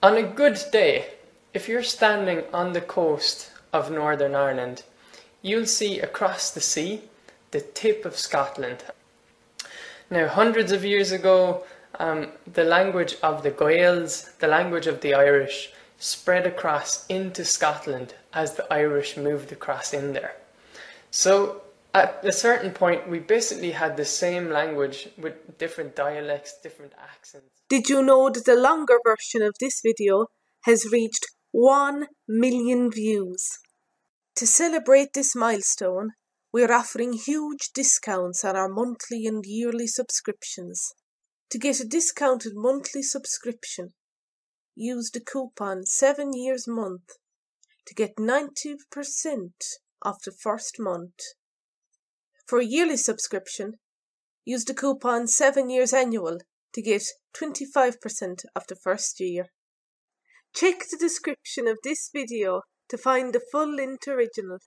On a good day, if you're standing on the coast of Northern Ireland, you'll see across the sea the tip of Scotland. Now, hundreds of years ago, the language of the Gaels, the language of the Irish, spread across into Scotland as the Irish moved across in there. So at a certain point, we basically had the same language with different dialects, different accents. Did you know that the longer version of this video has reached 1 million views? To celebrate this milestone, we are offering huge discounts on our monthly and yearly subscriptions. To get a discounted monthly subscription, use the coupon 7YearsMonth to get 90% off the first month. For a yearly subscription, use the coupon 7YearsAnnual to get 25% off the first year. Check the description of this video to find the full link original.